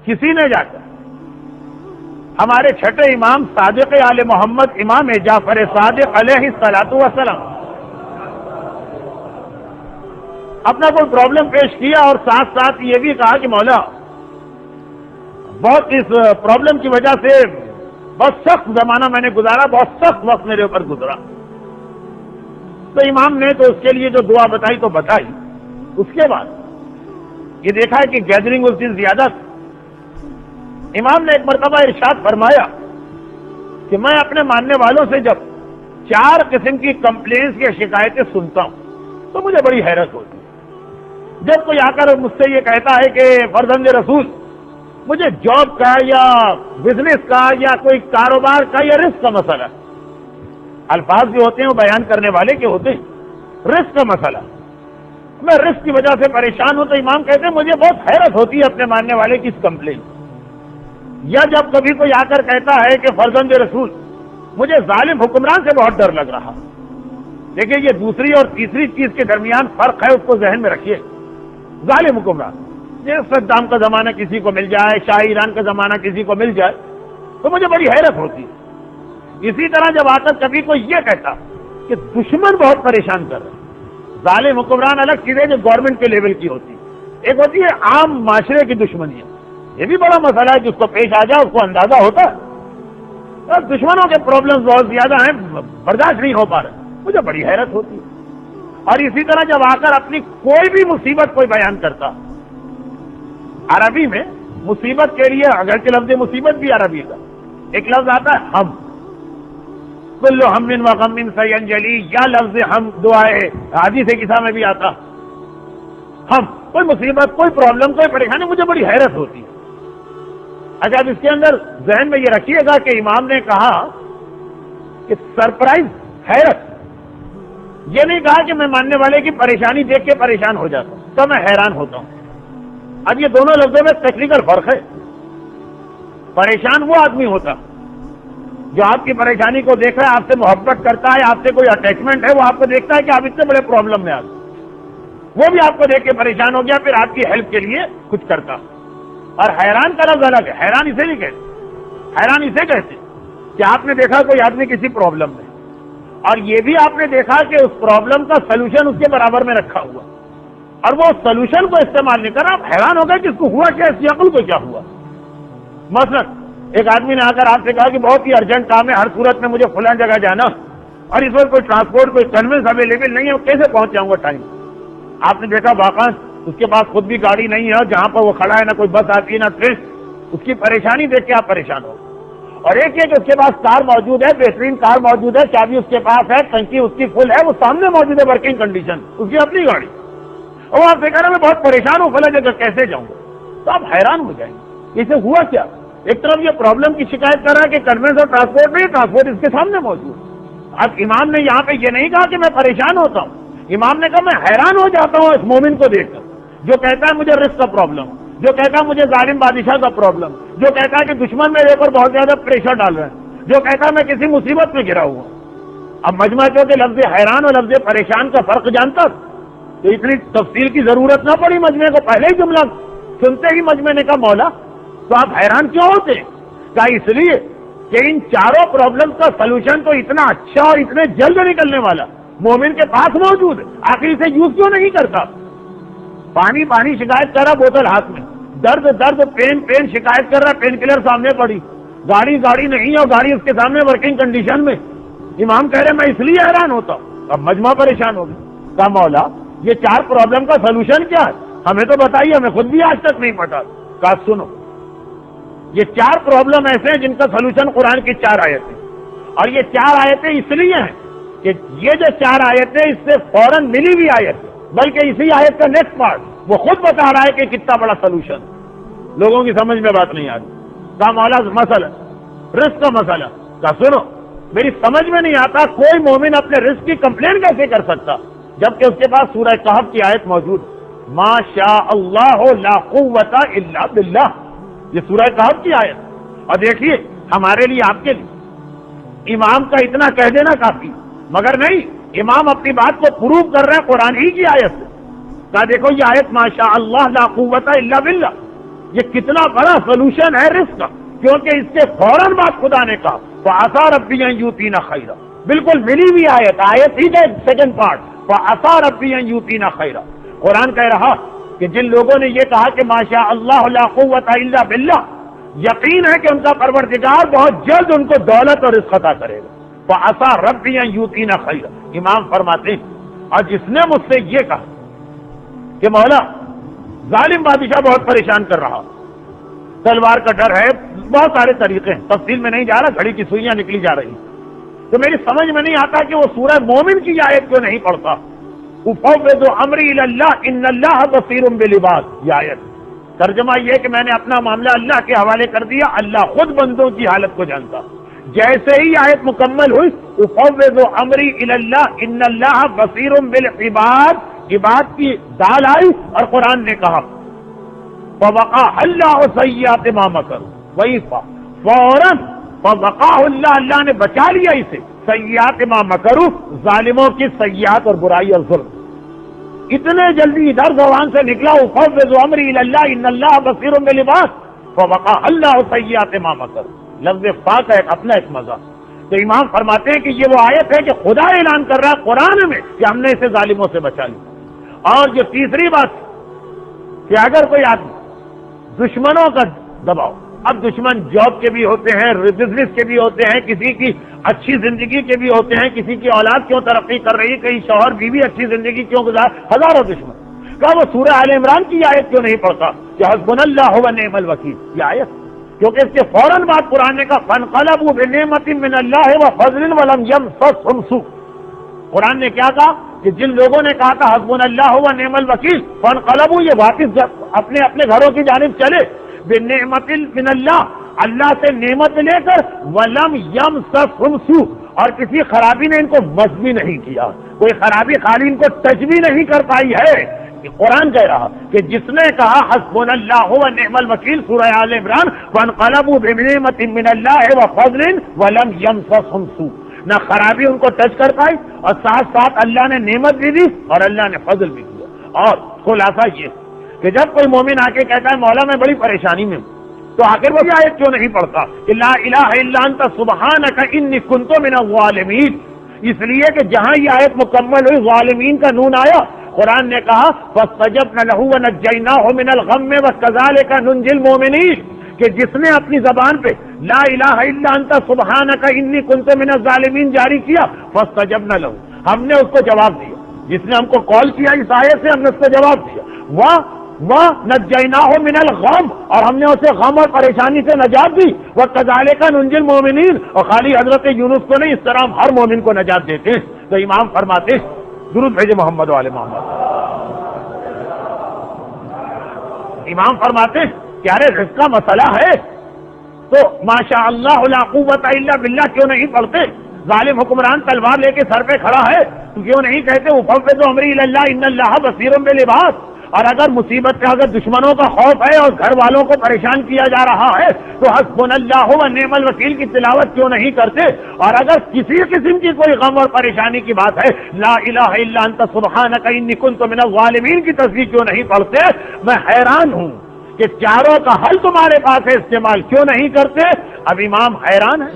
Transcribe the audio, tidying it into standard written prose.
کسی نے جا کر ہمارے چھٹے امام صادق آل محمد امام جعفر صادق علیہ الصلوۃ والسلام اپنا کوئی پرابلم پیش کیا اور ساتھ ساتھ یہ بھی کہا کہ مولا بہت اس پرابلم کی وجہ سے بہت سخت زمانہ میں نے گزارا، بہت سخت وقت میرے اوپر گزرا، تو امام نے تو اس کے لیے جو دعا بتائی تو بتائی. اس کے بعد یہ دیکھا ہے کہ گیدرنگ اس دن زیادہ تھی. امام نے ایک مرتبہ ارشاد فرمایا کہ میں اپنے ماننے والوں سے جب 4 قسم کی کمپلینٹس یا شکایتیں سنتا ہوں تو مجھے بڑی حیرت ہوتی ہے. جب کوئی آ کر مجھ سے یہ کہتا ہے کہ فرزند رسول مجھے جاب کا یا بزنس کا یا کوئی کاروبار کا یا رزق کا مسئلہ، الفاظ بھی ہوتے ہیں وہ بیان کرنے والے کے ہوتے ہیں، رزق کا مسئلہ، میں رزق کی وجہ سے پریشان ہوں، تو امام کہتے ہیں مجھے بہت حیرت ہوتی ہے اپنے ماننے والے کی اس کمپلین. یا جب کبھی کوئی آ کر کہتا ہے کہ فرزند رسول مجھے ظالم حکمران سے بہت ڈر لگ رہا. دیکھیے یہ دوسری اور تیسری چیز کے درمیان فرق ہے، اس کو ذہن میں رکھیے. ظالم حکمران، جس صدام کا زمانہ کسی کو مل جائے، شاہ ایران کا زمانہ کسی کو مل جائے تو مجھے بڑی حیرت ہوتی ہے. اسی طرح جب آ کر کبھی کوئی یہ کہتا کہ دشمن بہت پریشان کر رہے ہیں، ظالم حکمران الگ چیزیں جو گورنمنٹ کے لیول کی ہوتی ہے، ایک ہوتی ہے عام معاشرے کی دشمنی. یہ بھی بڑا مسئلہ ہے، جس کو پیش آ جائے اس کو اندازہ ہوتا ہے. دشمنوں کے پرابلمز بہت زیادہ ہیں، برداشت نہیں ہو پا رہے، مجھے بڑی حیرت ہوتی ہے. اور اسی طرح جب آ کر اپنی کوئی بھی مصیبت کوئی بیان کرتا، عربی میں مصیبت کے لیے اگرچہ لفظ مصیبت بھی عربی کا ایک لفظ آتا ہے ہم، کل ہم و غم سینجلی، یا لفظ ہم دعائے حدیث کتاب میں بھی آتا. ہم کوئی مصیبت، کوئی پرابلم، کوئی پریشانی، مجھے بڑی حیرت ہوتی ہے. اچھا اب اس کے اندر ذہن میں یہ رکھیے گا کہ امام نے کہا کہ سرپرائز، حیرت، یہ نہیں کہا کہ میں ماننے والے کی پریشانی دیکھ کے پریشان ہو جاتا ہوں تو میں حیران ہوتا ہوں. اب یہ دونوں لفظوں میں ٹیکنیکل فرق ہے. پریشان وہ آدمی ہوتا جو آپ کی پریشانی کو دیکھ رہا ہے، آپ سے محبت کرتا ہے، آپ سے کوئی اٹیچمنٹ ہے، وہ آپ کو دیکھتا ہے کہ آپ اتنے بڑے پرابلم میں آ گئے، وہ بھی آپ کو دیکھ کے پریشان ہو گیا، پھر آپ کی ہیلپ کے لیے کچھ کرتا. اور حیران کا لفظ الگ ہے. حیران اسے نہیں کہتے، حیران اسے کہتے کہ آپ نے دیکھا کوئی آدمی کسی پرابلم میں، اور یہ بھی آپ نے دیکھا کہ اس پرابلم کا سلوشن اس کے برابر میں رکھا ہوا، اور وہ سلوشن کو استعمال نہیں کر رہا. آپ حیران ہو گئے کہ اس کو ہوا کیا، اس کی عقل کو کیا ہوا. مثلا ایک آدمی نے آ کر آپ سے کہا کہ بہت ہی ارجنٹ کام ہے، ہر صورت میں مجھے فلاں جگہ جانا، اور اس وقت کوئی ٹرانسپورٹ، کوئی کنوینس اویلیبل نہیں ہے، کیسے پہنچ جاؤں گا ٹائم. آپ نے دیکھا واقعا اس کے پاس خود بھی گاڑی نہیں ہے، جہاں پر وہ کھڑا ہے نہ کوئی بس آتی ہے نہ ٹرین. اس کی پریشانی دیکھ کے آپ پریشان ہو. اور ایک یہ کہ اس کے پاس کار موجود ہے، بہترین کار موجود ہے، چابی اس کے پاس ہے، ٹنکی اس کی فل ہے، وہ سامنے موجود ہے، ورکنگ کنڈیشن، اس کی اپنی گاڑی، اور آپ سے کہہ رہے ہیں میں بہت پریشان ہوں، فلاں جگہ کیسے جاؤں گا. تو آپ حیران ہو جائیں گے اسے ہوا کیا. ایک طرف یہ پرابلم کی شکایت کر رہا ہے کہ کنوینس اور ٹرانسپورٹ نہیں، ٹرانسپورٹ اس کے سامنے موجود. اب امام نے یہاں پہ یہ نہیں کہا کہ میں پریشان ہوتا ہوں، امام نے کہا میں حیران ہو جاتا ہوں اس مومن کو دیکھ کر جو کہتا ہے مجھے رزق کا پرابلم، جو کہتا ہے مجھے ظالم بادشاہ کا پرابلم، جو کہتا ہے کہ دشمن میرے اوپر بہت زیادہ پریشر ڈال رہے ہیں، جو کہتا ہے میں کسی مصیبت میں گرا ہوا. اب مجمع کے لفظ حیران اور لفظ پریشان کا فرق جانتا تو اتنی تفصیل کی ضرورت نہ پڑی. مجمع کو پہلے ہی جملہ سنتے ہی مجمع نے کہا مولا تو آپ حیران کیوں ہوتے ہیں. کہا اس لیے کہ ان چاروں پرابلم کا سلوشن تو اتنا اچھا اور اتنے جلد نکلنے والا مومن کے پاس موجود ہے، آخر اسے یوز کیوں نہیں کرتا. پانی پانی شکایت کر رہا، بوتل ہاتھ میں، درد درد، پین پین شکایت کر رہا، پین کلر سامنے پڑی، گاڑی گاڑی نہیں ہے اور گاڑی اس کے سامنے ورکنگ کنڈیشن میں. امام کہہ رہے میں اس لیے حیران ہوتا ہوں. اب مجمع پریشان ہو گیا. کہا مولا یہ 4 پرابلم کا سلوشن کیا ہے، ہمیں تو بتائیے، ہمیں خود بھی آج تک نہیں پتا. کہا سنو، یہ 4 پرابلم ایسے ہیں جن کا سلوشن قرآن کی 4 آیتیں، اور یہ 4 آیتیں اس لیے ہیں کہ یہ جو 4 آیتیں اس سے فوراً ملی ہوئی آیت، بلکہ اسی آیت کا نیکسٹ پارٹ وہ خود بتا رہا ہے کہ کتنا بڑا سلوشن. لوگوں کی سمجھ میں بات نہیں آ رہی. کہا مولا مسئلہ رزق کا مسئلہ. کہا سنو، میری سمجھ میں نہیں آتا کوئی مومن اپنے رزق کی کمپلین کیسے کر سکتا جبکہ اس کے پاس سورہ کہف کی آیت موجود، ما شاء اللہ لا قوت الا باللہ. یہ سورہ کہف کی آیت. اور دیکھیے ہمارے لیے، آپ کے لیے امام کا اتنا کہہ دینا کافی، مگر نہیں، امام اپنی بات کو پروو کر رہے ہیں قرآن ہی کی آیت سے. کہا دیکھو یہ آیت ما شاء اللہ لا قوت الا باللہ، یہ کتنا بڑا سولوشن ہے رزق کا، کیونکہ اس کے فوراً بعد خدا نے کہا فَعَسَىٰ رَبِّي أَن يُؤْتِينَ خَيْرًا، بالکل ملی ہوئی آیت ہی ہے سیکنڈ پارٹ فَعَسَىٰ رَبِّي أَن يُؤْتِينَ خَيْرًا۔ قرآن کہہ رہا کہ جن لوگوں نے یہ کہا کہ ماشاء اللہ لا قوت الا باللہ، یقین ہے کہ ان کا پروردگار بہت جلد ان کو دولت اور رزق عطا کرے گا۔ فَعَسَىٰ رَبِّي أَن يُؤْتِينَ خَيْرًا، امام فرماتے ہیں اور جس نے مجھ سے یہ کہا کہ مولا ظالم بادشاہ بہت پریشان کر رہا، تلوار کا ڈر ہے، بہت سارے طریقے ہیں، تفصیل میں نہیں جا رہا، گھڑی کی سوئیاں نکلی جا رہی، تو میری سمجھ میں نہیں آتا کہ وہ سورہ مومن کی آیت کیوں نہیں پڑھتا، اُفَوِّضُ أَمْرِي إِلَى اللَّهِ إِنَّ اللَّهَ بَصِيرٌ بِالْعِبَادِ، یہ آیت ترجمہ یہ کہ میں نے اپنا معاملہ اللہ کے حوالے کر دیا، اللہ خود بندوں کی حالت کو جانتا۔ جیسے ہی آیت مکمل ہوئی اُفَوِّضُ أَمْرِي إِلَى اللَّهِ إِنَّ اللَّهَ بَصِيرٌ بِالْعِبَادِ، عباد کی دال آئی اور قرآن نے کہا فَوَقَاهَ اللَّهُ سَيِّئَاتِ مَا مَكَرُوا، وہی فوراً فَوَقَاهَ اللہ نے بچا لیا اسے سیئات ما مکروا، ظالموں کی سیئات اور برائی اور ظلم۔ اتنے جلدی ادھر زبان سے نکلا اُفَوِّضُ أَمْرِي إِلَى اللَّهِ إِنَّ اللَّهَ بَصِيرٌ بِالْعِبَادِ فَوَقَاهَ اللَّهُ سَيِّئَاتِ مَا مَكَرُوا، لفظ فا کا ایک اپنا ایک مزہ۔ تو امام فرماتے ہیں کہ یہ وہ آیت ہے کہ خدا اعلان کر رہا ہے قرآن میں کہ ہم نے اسے ظالموں سے بچا لیا۔ اور جو تیسری بات کہ اگر کوئی آدمی دشمنوں کا دباؤ، اب دشمن جاب کے بھی ہوتے ہیں، بزنس کے بھی ہوتے ہیں، کسی کی اچھی زندگی کے بھی ہوتے ہیں، کسی کی اولاد کیوں ترقی کر رہی، کئی شوہر بیوی اچھی زندگی کیوں گزار، ہزاروں دشمن، کہا وہ سورہ آل عمران کی آیت کیوں نہیں پڑھتا کہ حسبنا اللہ ونعم الوکیل، یہ آیت، کیونکہ اس کے فوراً بعد قرآن نے کہا فانقلبوا بنعمۃ من اللہ وفضل ولم یمسسہم سوء۔ قرآن نے کیا کہا کہ جن لوگوں نے کہا تھا حسبنا اللہ ونعم الوکیل، فانقلبوا یہ واپس اپنے اپنے گھروں کی جانب چلے، بنعمۃ من اللہ، اللہ سے نعمت لے کر، ولم یمسسہم سوء، اور کسی خرابی نے ان کو مس بھی نہیں کیا، کوئی خرابی خالی ان کو ٹچ بھی نہیں کر پائی ہے۔ قرآن کہہ رہا کہ جس نے کہا حسبنا اللہ ونعم الوکیل سورہ آل عمران فانقلبوا بنعمۃ من اللہ وفضل ولم یمسسہم سوء، نہ خرابی ان کو ٹچ کر پائی اور ساتھ ساتھ اللہ نے نعمت بھی دی اور اللہ نے فضل بھی دیا۔ اور خلاصہ یہ کہ جب کوئی مومن آ کے کہتا ہے مولا میں بڑی پریشانی میں ہوں، تو آخر وہ آیت کیوں نہیں پڑھتا کہ لا الہ الا انت سبحانک انی کنت من الظالمین؟ اس لیے کہ جہاں یہ آیت مکمل ہوئی ظالمین کا نون آیا، قرآن نے کہا فاستجبنا له ونجیناہ من الغم وکذالک ننجی المؤمنین، کہ جس نے اپنی زبان پہ لا الہ الا انت سبحانک انی کنت من الظالمین جاری کیا، فاستجبنا له، ہم نے اس کو جواب دیا، جس نے ہم کو کال کیا اس آیت سے ہم نے اس کو جواب دیا، وَنَجَّيْنَاهُ مِنَ الْغَمِّ، اور ہم نے اسے غم اور پریشانی سے نجات دی، وَكَذَلِكَ نُنْجِي الْمُؤْمِنِينَ، اور خالی حضرت یونس کو نہیں، اس طرح ہم ہر مومن کو نجات دیتے ہیں۔ تو امام فرماتے ہیں درود بھیجے محمد وعلی محمد، امام فرماتے ہیں کہ ارے رزق کا مسئلہ ہے تو ماشاء اللہ لا قوت الا باللہ کیوں نہیں پڑھتے؟ ظالم حکمران تلوار لے کے سر پہ کھڑا ہے تو کیوں نہیں کہتے اُفَوِّضُ أَمْرِي إِلَى اللَّهِ إِنَّ اللَّهَ بَصِيرٌ بِالْعِبَادِ؟ اور اگر مصیبت کا اگر دشمنوں کا خوف ہے اور گھر والوں کو پریشان کیا جا رہا ہے تو حسبنا اللہ ونعم الوکیل کی تلاوت کیوں نہیں کرتے؟ اور اگر کسی قسم کی کوئی غم اور پریشانی کی بات ہے لا الہ الا انت سبحانک انی کنت من الظالمین کی تصویر کیوں نہیں پڑھتے؟ میں حیران ہوں کہ چاروں کا حل تمہارے پاس ہے، استعمال کیوں نہیں کرتے؟ اب امام حیران ہے۔